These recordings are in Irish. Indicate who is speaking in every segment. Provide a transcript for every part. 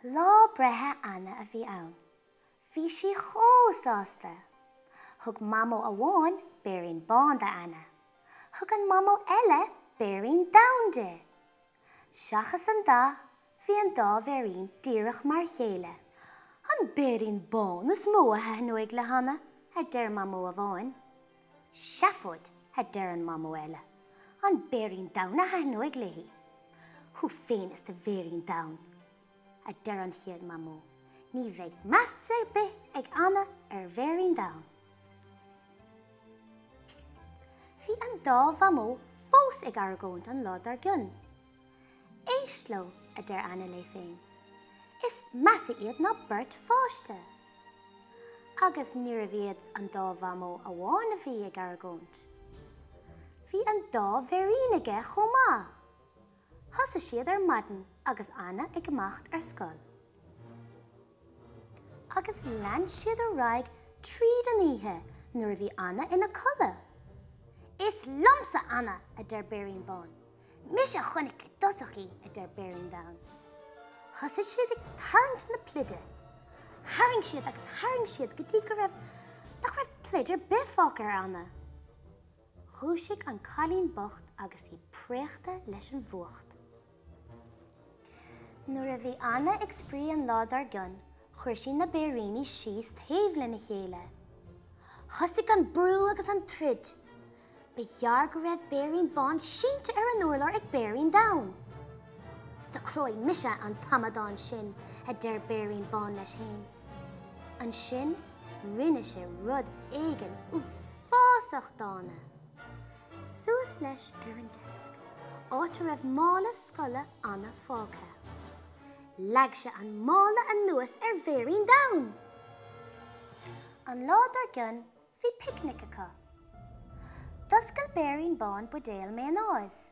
Speaker 1: Lá brethe Anna a bhí ann. Bhí sí chósáasta. Thug mamó amháin Béirín bán de Anna. Thug an mamó eile Béirín domhde. Seachas an dá, bhí an dá Béirín díreach mar chéile. An Béirín bán is mó a heanúig le Hannah, a deir mamó amháin. Seafud a deir an mamó eile. An Béirín domh a heanúig lehí. Thu féin is de Béirín domh. A deir an chiad mamó. Ní bheidh measar bith ag Anna Béirín domh. Bhí an dá bhamó fós ag argóint an lád ar gcionn. Éisló a deir Anna le féin. Is measa iad ná beirt fáiste. Agus níor bhíad an dá bhamó amháin a bhí ag argóint. Bhí an dá Béirín aige chomá. Thosa siad ar maidin agus Anna ag amacht ar scoil. Agus lean siad ar raig tríd an ihe nuair bhí Anna ina colla. Is lomsa Anna a deir Béirín bán. Mis a chunig dosachaí a deir Béirín domh. Thosa siad ag tarrant na plide. Haring siad agus haring siad go dtí go raibh nach raibh plidir bifách ar Anna. Rúsigh an chalín bocht agus í préachta leis an bhuacht. Nuair a bhí Anna ag sprí an lád ar gcionn, chuir sí na Béiríní síos taobhla na chéile. Thosaigh an brú agus an trid. Behear go raibh Béirín bán sínte ar an urlár ag Béirín domh. Sa croid mise an tamadán sin a deir Béirín bán leis féin. An sin rinne sé rud éigean ó fásach dána. Suas leis ar an deisc, áit a raibh mála scoile Anna fágtha. Leag sé an mála an nuas ar Béirín domh. An lád ar gcionn bhí picnic acu. Doscail Béirín bán budéal mé an áis.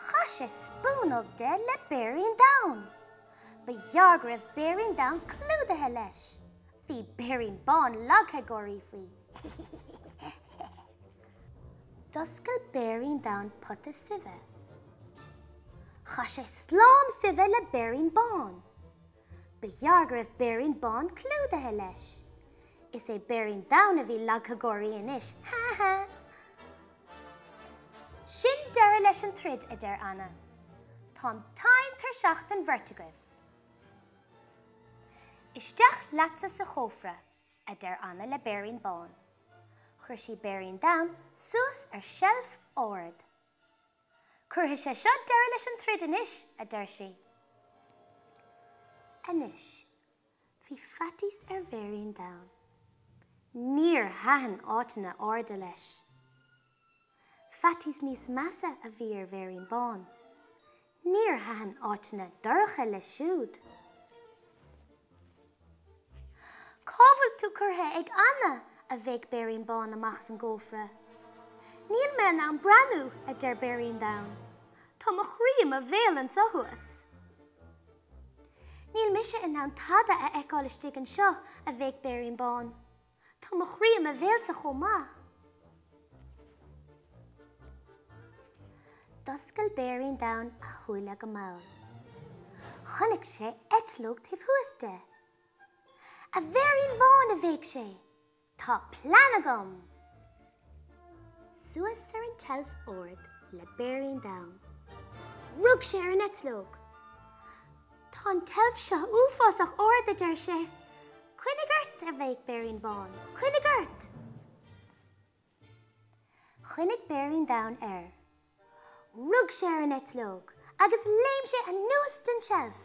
Speaker 1: Cha sé spúnóg de le Béirín domh. Behear go raibh Béirín domh clúdathe leis. Bhí Béirín bán lagtha goirí faoi. Doscail Béirín domh puta suibhe. Cha sé slám suibhe le Béirín bán. Behear go raibh Béirín bán clúdathe leis. Is é Béirín domh a bhí lagtha goirí inis. Ha ha! Sin deire leis an trid a deir Anna. Táim tain tar seacht an vertigah. Isteach leatsa sa chófra a deir Anna le Béirín bán. Chuir sí Béirín domh suas ar shelf ord. Curtha sé seo deire leis an trid inis a deir sí. Inis, bhí fatís ar Béirín domh. Níor hahan átainna orda leis. Fatís níos measa a bhí ar Béirín bán. Níor hahan átainna dorcha le siúd. Cábhail tú curtha ag Anna a bheidh Béirín bán amach an ggófra. Níl me ná an breanú a deir Béirín domh. Tá mo chríam a bhéal an sohuas. Níl mise in an tada a eáilistigh an seo a bheidh Béirín bán. Tá mo chríam a bhéal sa chomá. Doscail Béirín domh a thuaille go maul. Chonaic sé eitlóg taobh thuaiste. A Béirín bán a bheidh sé. Tá plean agam. Suas ar an telf ord le Béirín domh. Rug sé ar an eitlóg. Tá an telf seo uafásach ord a deir sé. Cuinigart a bheidh Béirín bán. Cuinigart. Chuinnig Béirín domh air. Rug sé ar an eitlóg, agus léamh sé a nuas den shelf.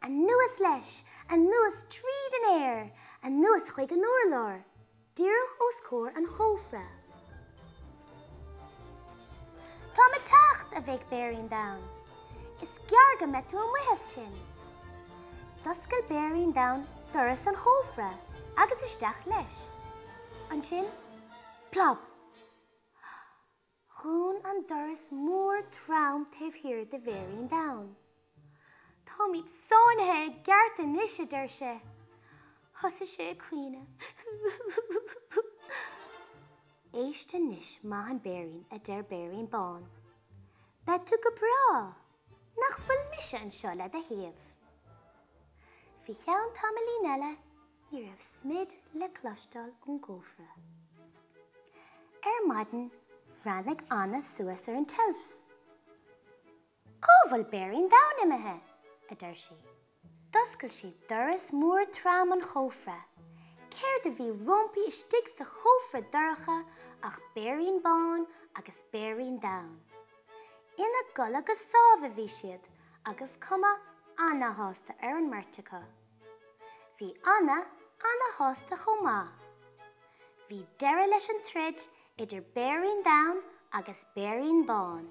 Speaker 1: A nuas leis, a nuas tríd an air, a nuas chuig an urlár, díreach os cór an chófra. Tá me tacht a bheidh Béirín domh. Is gearga me tú an muithas sin. Doscail Béirín domh doras an chófra, agus isteach leis. An sin, plop. Chún an doras mór traum taobh hir de Béirín domh. Tá míad sónathe geart a níos a deir sé. Thosa sé a cuine. Éiste níos maith an Béirín a deir Béirín bán. Be tú go bra, nach fuil mise an seo le a thaobh. Bhí cheann tamalaí eile ní raibh smid le clostal an ggófra. Maidin bhreannaigh Anna suas ar an tilf. Cóbhfuil béirín domhan imithe, a deir sí. D'oscail si doras mór tram an chófra. Céir de bhí rompaí istigh sa chófra doracha ach béirín bán agus béirín domhan. Ina gul agus sábha bhí siad agus cuma Anna hásta ar an marteacha. Bhí Anna hásta chomá. Bhí deireadh leis an troid idir béirín domhan agus béirín bán.